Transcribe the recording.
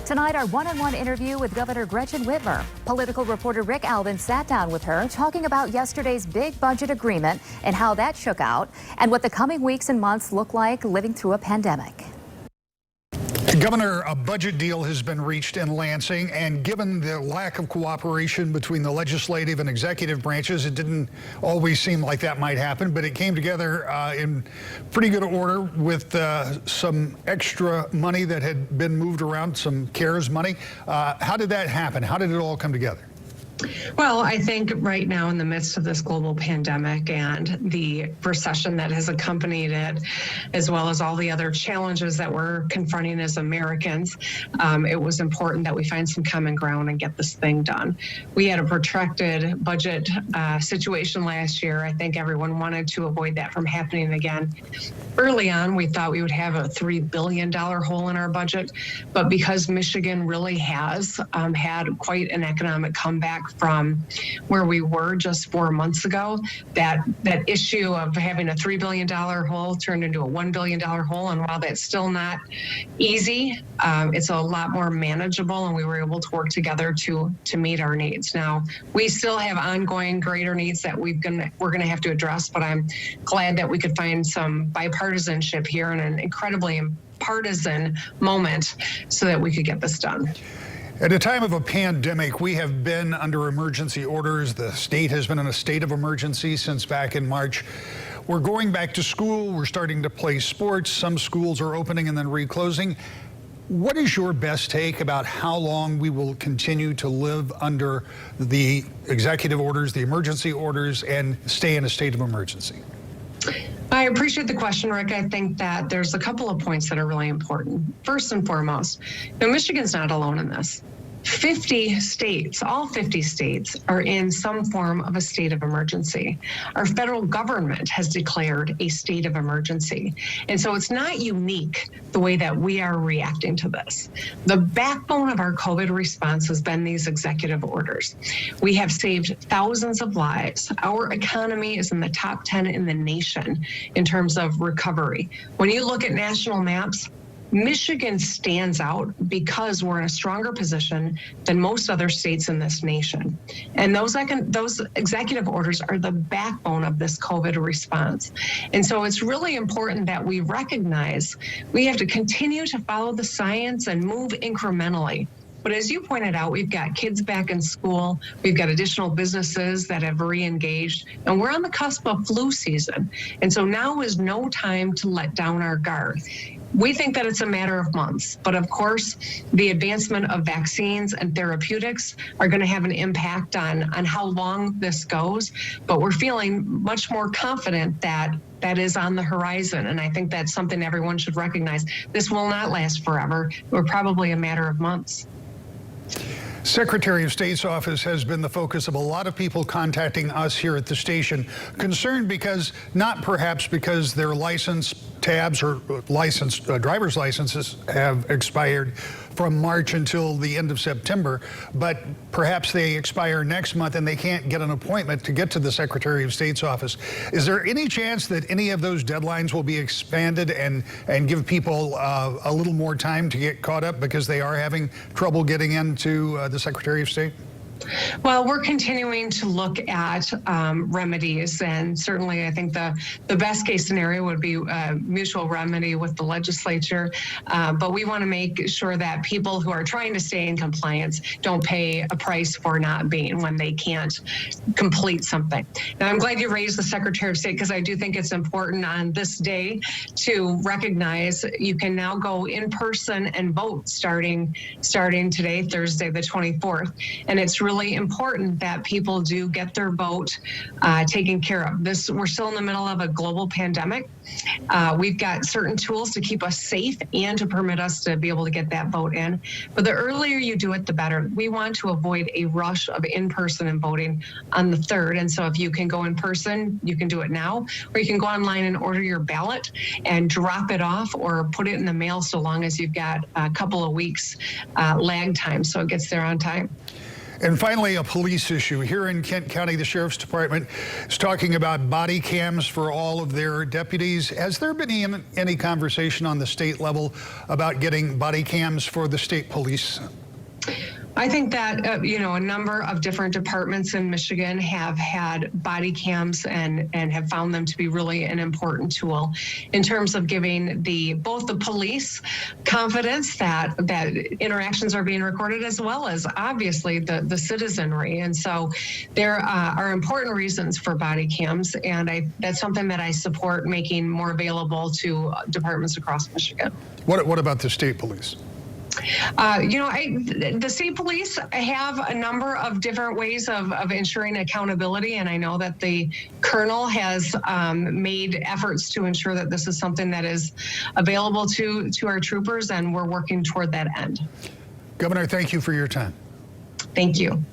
Tonight, our one-on-one interview with Governor Gretchen Whitmer. Political reporter Rick Albin sat down with her, talking about yesterday's big budget agreement and how that shook out, and what the coming weeks and months look like living through a pandemic. Governor, a budget deal has been reached in Lansing, and given the lack of cooperation between the legislative and executive branches, it didn't always seem like that might happen, but it came together in pretty good order with some extra money that had been moved around, some CARES money. How did that happen? How did it all come together? Well, I think right now in the midst of this global pandemic and the recession that has accompanied it, as well as all the other challenges that we're confronting as Americans, it was important that we find some common ground and get this thing done. We had a protracted budget situation last year. I think everyone wanted to avoid that from happening again. Early on, we thought we would have a $3 billion hole in our budget, but because Michigan really has had quite an economic comeback from where we were just 4 months ago, that issue of having a $3 billion hole turned into a $1 billion hole. And while that's still not easy, it's a lot more manageable, and we were able to work together to meet our needs. Now, we still have ongoing greater needs that we're going to have to address, but I'm glad that we could find some bipartisanship here in an incredibly partisan moment so that we could get this done. At a time of a pandemic, we have been under emergency orders. The state has been in a state of emergency since back in March. We're going back to school. We're starting to play sports. Some schools are opening and then reclosing. What is your best take about how long we will continue to live under the executive orders, the emergency orders, and stay in a state of emergency? I appreciate the question, Rick. I think that there's a couple of points that are really important. First and foremost, Michigan's not alone in this. 50 states, all 50 states, are in some form of a state of emergency. Our federal government has declared a state of emergency. And so it's not unique the way that we are reacting to this. The backbone of our COVID response has been these executive orders. We have saved thousands of lives. Our economy is in the top 10 in the nation in terms of recovery. When you look at national maps, Michigan stands out because we're in a stronger position than most other states in this nation. And those executive orders are the backbone of this COVID response. And so it's really important that we recognize we have to continue to follow the science and move incrementally. But as you pointed out, we've got kids back in school, we've got additional businesses that have re-engaged, and we're on the cusp of flu season. And so now is no time to let down our guard. We think that it's a matter of months, but of course, the advancement of vaccines and therapeutics are going to have an impact on how long this goes, but we're feeling much more confident that that is on the horizon, and I think that's something everyone should recognize. This will not last forever. We're probably a matter of months. Secretary of State's office has been the focus of a lot of people contacting us here at the station, concerned because, not perhaps because their license tabs or driver's licenses have expired from March until the end of September, but perhaps they expire next month and they can't get an appointment to get to the Secretary of State's office. Is there any chance that any of those deadlines will be expanded and give people a little more time to get caught up because they are having trouble getting into the Secretary of State? Well, we're continuing to look at remedies, and certainly I think the best case scenario would be mutual remedy with the legislature, but we want to make sure that people who are trying to stay in compliance don't pay a price for not being when they can't complete something. Now, I'm glad you raised the Secretary of State, because I do think it's important on this day to recognize you can now go in person and vote starting today, Thursday, the 24th, and it's really important that people do get their vote taken care of. We're still in the middle of a global pandemic. We've got certain tools to keep us safe and to permit us to be able to get that vote in. But the earlier you do it, the better. We want to avoid a rush of in-person and voting on the 3rd. And so if you can go in person, you can do it now, or you can go online and order your ballot and drop it off or put it in the mail, so long as you've got a couple of weeks lag time so it gets there on time. And finally, a police issue. Here in Kent County, the Sheriff's Department is talking about body cams for all of their deputies. Has there been any conversation on the state level about getting body cams for the state police? I think that, a number of different departments in Michigan have had body cams and have found them to be really an important tool in terms of giving both the police confidence that interactions are being recorded, as well as obviously the citizenry. And so there are important reasons for body cams, and that's something that I support making more available to departments across Michigan. What about the state police? The state police have a number of different ways of ensuring accountability, and I know that the colonel has made efforts to ensure that this is something that is available to our troopers, and we're working toward that end. Governor, thank you for your time. Thank you.